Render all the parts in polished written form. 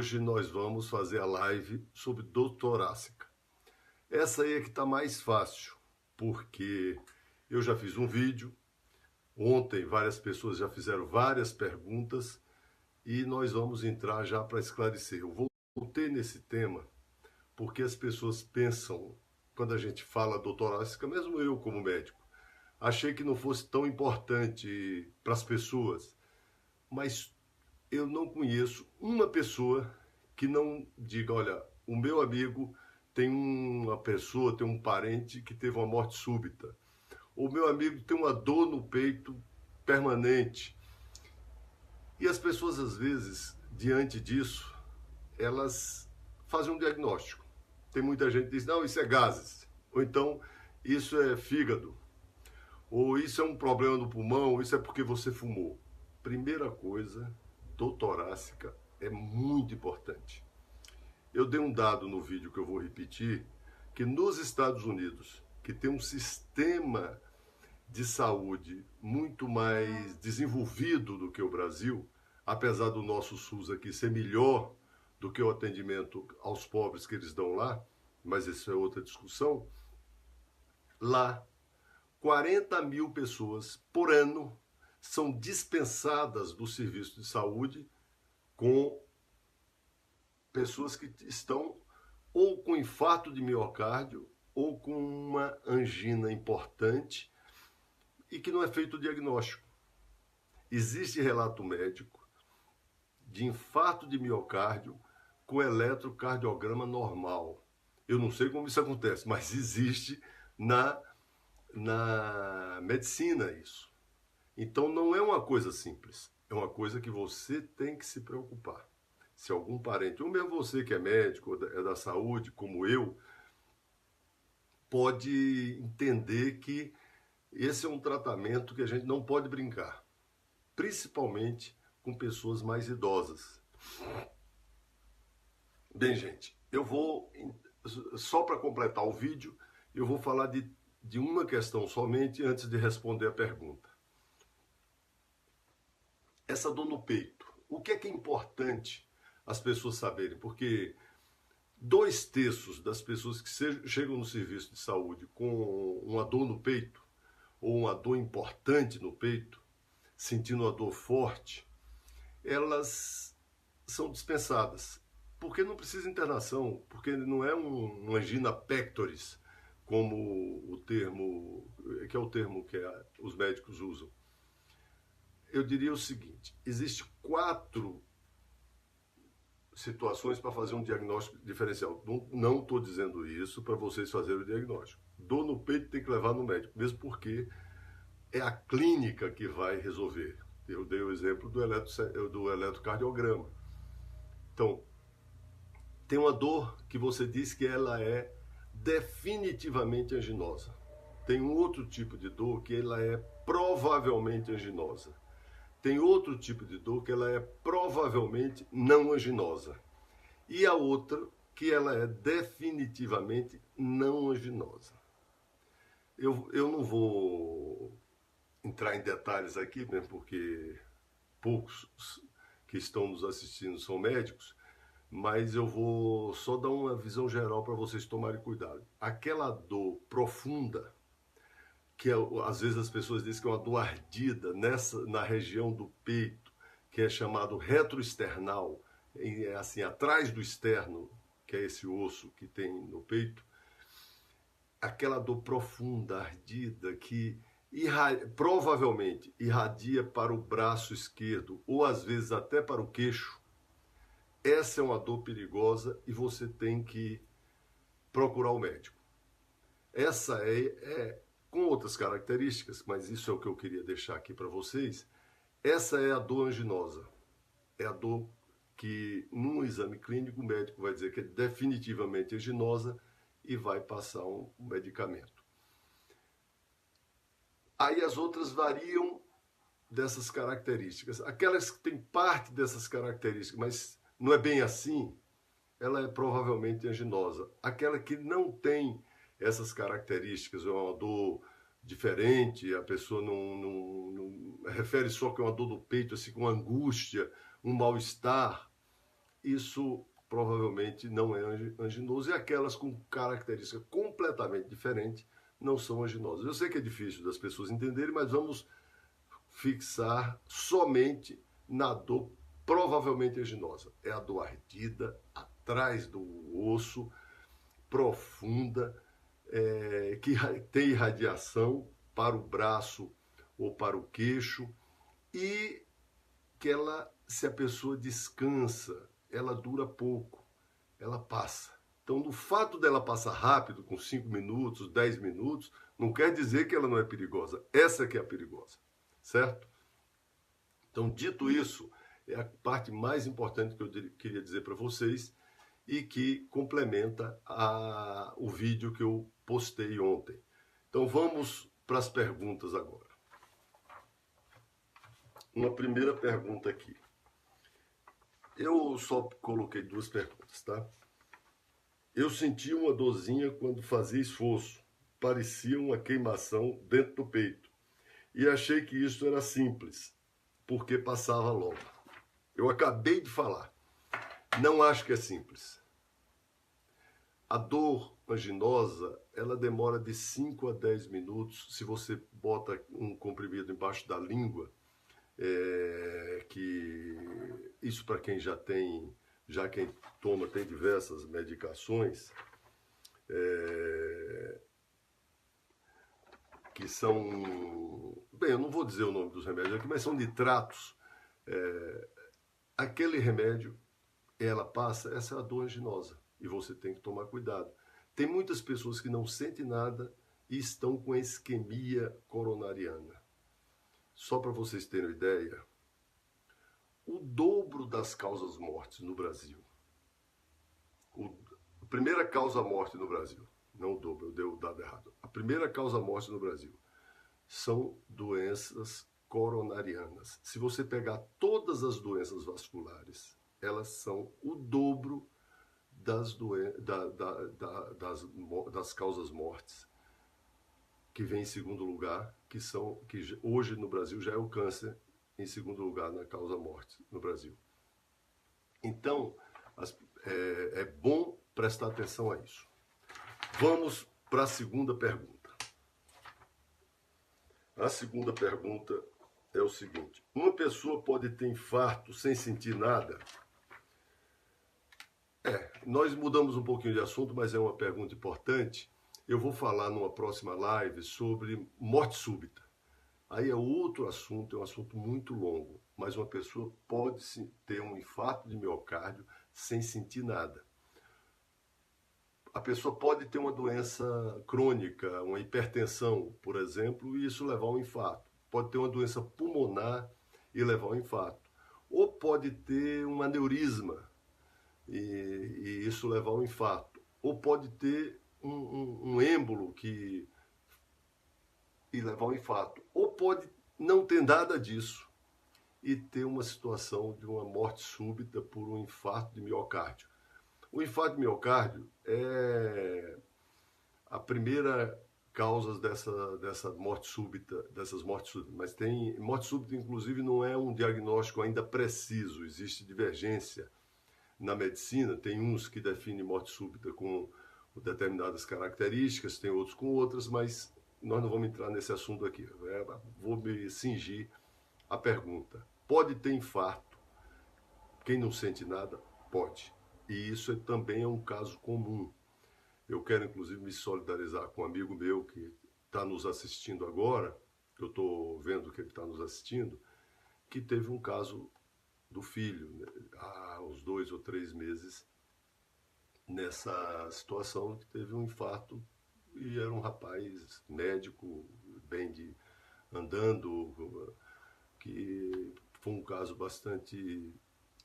Hoje nós vamos fazer a live sobre dor torácica. Essa aí é que está mais fácil, porque eu já fiz um vídeo, ontem várias pessoas já fizeram várias perguntas e nós vamos entrar já para esclarecer. Eu voltei nesse tema porque as pessoas pensam, quando a gente fala dor torácica, mesmo eu como médico, achei que não fosse tão importante para as pessoas, mas eu não conheço uma pessoa que não diga, olha, o meu amigo tem uma pessoa, tem um parente que teve uma morte súbita. O meu amigo tem uma dor no peito permanente. E as pessoas, às vezes, diante disso, elas fazem um diagnóstico. Tem muita gente que diz, não, isso é gases. Ou então, isso é fígado. Ou isso é um problema no pulmão, ou isso é porque você fumou. Primeira coisa, dor torácica é muito importante. Eu dei um dado no vídeo que eu vou repetir, que nos Estados Unidos, que tem um sistema de saúde muito mais desenvolvido do que o Brasil, apesar do nosso SUS aqui ser melhor do que o atendimento aos pobres que eles dão lá, mas isso é outra discussão, lá 40 mil pessoas por ano são dispensadas do serviço de saúde com pessoas que estão ou com infarto de miocárdio ou com uma angina importante e que não é feito o diagnóstico. Existe relato médico de infarto de miocárdio com eletrocardiograma normal. Eu não sei como isso acontece, mas existe na medicina isso. Então não é uma coisa simples, é uma coisa que você tem que se preocupar. Se algum parente, ou mesmo você que é médico, é da saúde, como eu, pode entender que esse é um tratamento que a gente não pode brincar, principalmente com pessoas mais idosas. Bem, gente, eu vou, só para completar o vídeo, eu vou falar de uma questão somente antes de responder a pergunta. Essa dor no peito. O que é importante as pessoas saberem? Porque 2/3 das pessoas que chegam no serviço de saúde com uma dor no peito, ou uma dor importante no peito, sentindo uma dor forte, elas são dispensadas. Porque não precisa internação, porque não é uma angina pectoris, como o termo, que é o termo que os médicos usam. Eu diria o seguinte, existem 4 situações para fazer um diagnóstico diferencial. Não estou dizendo isso para vocês fazerem o diagnóstico. Dor no peito tem que levar no médico, mesmo porque é a clínica que vai resolver. Eu dei o exemplo do eletrocardiograma. Então, tem uma dor que você diz que ela é definitivamente anginosa. Tem um outro tipo de dor que ela é provavelmente anginosa. Tem outro tipo de dor que ela é provavelmente não anginosa. E a outra que ela é definitivamente não anginosa. Eu não vou entrar em detalhes aqui, mesmo porque poucos que estão nos assistindo são médicos, mas eu vou só dar uma visão geral para vocês tomarem cuidado. Aquela dor profunda, que às vezes as pessoas dizem que é uma dor ardida na região do peito, que é chamado retroesternal, assim, atrás do externo, que é esse osso que tem no peito, aquela dor profunda, ardida, que provavelmente irradia para o braço esquerdo, ou às vezes até para o queixo, essa é uma dor perigosa e você tem que procurar o médico. Essa com outras características, mas isso é o que eu queria deixar aqui para vocês. Essa é a dor anginosa. É a dor que, num exame clínico, o médico vai dizer que é definitivamente anginosa e vai passar um medicamento. Aí as outras variam dessas características. Aquelas que têm parte dessas características, mas não é bem assim, ela é provavelmente anginosa. Aquela que não tem essas características, é uma dor diferente, a pessoa não refere só que é uma dor do peito, assim, com angústia, um mal-estar, isso provavelmente não é anginoso, e aquelas com característica completamente diferente não são anginosas. Eu sei que é difícil das pessoas entenderem, mas vamos fixar somente na dor provavelmente anginosa. É a dor ardida, atrás do osso, profunda, que tem irradiação para o braço ou para o queixo, e que ela, se a pessoa descansa, ela dura pouco, ela passa. Então, no fato dela passar rápido, com 5 minutos, 10 minutos, não quer dizer que ela não é perigosa. Essa que é a perigosa, certo? Então, dito isso, é a parte mais importante que eu queria dizer para vocês e que complementa o vídeo que eu postei ontem. Então, vamos para as perguntas agora. Uma primeira pergunta aqui. Eu só coloquei 2 perguntas, tá? Eu senti uma dorzinha quando fazia esforço. Parecia uma queimação dentro do peito. E achei que isso era simples, porque passava logo. Eu acabei de falar. Não acho que é simples. A dor anginosa, ela demora de 5 a 10 minutos. Se você bota um comprimido embaixo da língua, que isso para quem já quem toma, tem diversas medicações, que são, bem, eu não vou dizer o nome dos remédios aqui, mas são nitratos. Aquele remédio, ela passa, essa é a dor anginosa, e você tem que tomar cuidado. Tem muitas pessoas que não sentem nada e estão com isquemia coronariana. Só para vocês terem uma ideia, o dobro das causas mortes no Brasil, a primeira causa morte no Brasil, não o dobro, eu dei o dado errado, a primeira causa morte no Brasil são doenças coronarianas. Se você pegar todas as doenças vasculares, elas são o dobro das causas mortes, que vem em segundo lugar, que hoje no Brasil já é o câncer em segundo lugar na causa morte no Brasil. Então, é bom prestar atenção a isso. Vamos para a segunda pergunta. A segunda pergunta é o seguinte: uma pessoa pode ter infarto sem sentir nada? Nós mudamos um pouquinho de assunto, mas é uma pergunta importante. Eu vou falar numa próxima live sobre morte súbita. Aí é outro assunto, é um assunto muito longo, mas uma pessoa pode ter um infarto de miocárdio sem sentir nada. A pessoa pode ter uma doença crônica, uma hipertensão, por exemplo, e isso levar a um infarto. Pode ter uma doença pulmonar e levar a um infarto. Ou pode ter um aneurisma e isso levar a um infarto. Ou pode ter um êmbolo e levar a um infarto. Ou pode não ter nada disso e ter uma situação de uma morte súbita por um infarto de miocárdio. O infarto de miocárdio é a primeira causa dessa morte súbita, dessas mortes súbitas. Mas morte súbita, inclusive, não é um diagnóstico ainda preciso. Existe divergência na medicina. Tem uns que definem morte súbita com determinadas características, tem outros com outras, mas nós não vamos entrar nesse assunto aqui. Vou me cingir à pergunta. Pode ter infarto? Quem não sente nada? Pode. E isso também é um caso comum. Eu quero, inclusive, me solidarizar com um amigo meu que está nos assistindo agora, eu estou vendo que ele está nos assistindo, que teve um caso do filho, né, há uns 2 ou 3 meses, nessa situação, que teve um infarto e era um rapaz médico, andando, que foi um caso bastante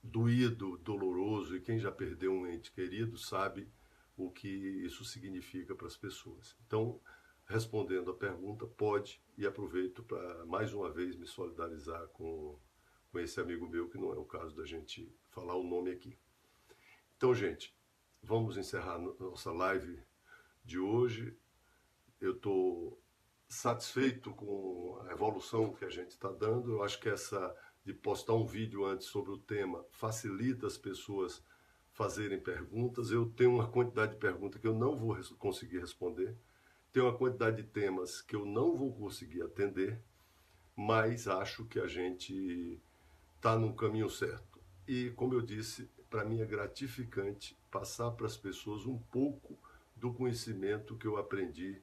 doído, doloroso, e quem já perdeu um ente querido sabe o que isso significa para as pessoas. Então, respondendo a pergunta, pode, e aproveito para mais uma vez me solidarizar com esse amigo meu, que não é o caso da gente falar o nome aqui. Então, gente, vamos encerrar nossa live de hoje. Eu estou satisfeito com a evolução que a gente está dando. Eu acho que essa de postar um vídeo antes sobre o tema facilita as pessoas fazerem perguntas. Eu tenho uma quantidade de perguntas que eu não vou conseguir responder, tenho uma quantidade de temas que eu não vou conseguir atender, mas acho que a gente está no caminho certo. E, como eu disse, para mim é gratificante passar para as pessoas um pouco do conhecimento que eu aprendi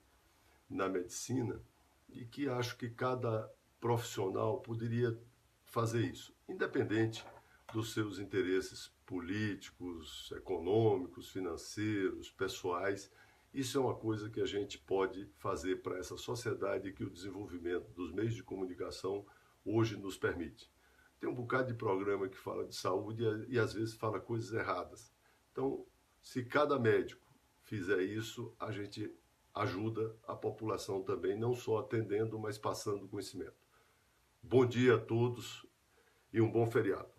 na medicina e que acho que cada profissional poderia fazer isso, independente dos seus interesses políticos, econômicos, financeiros, pessoais. Isso é uma coisa que a gente pode fazer para essa sociedade que o desenvolvimento dos meios de comunicação hoje nos permite. Tem um bocado de programa que fala de saúde e às vezes fala coisas erradas. Então, se cada médico fizer isso, a gente ajuda a população também, não só atendendo, mas passando conhecimento. Bom dia a todos e um bom feriado.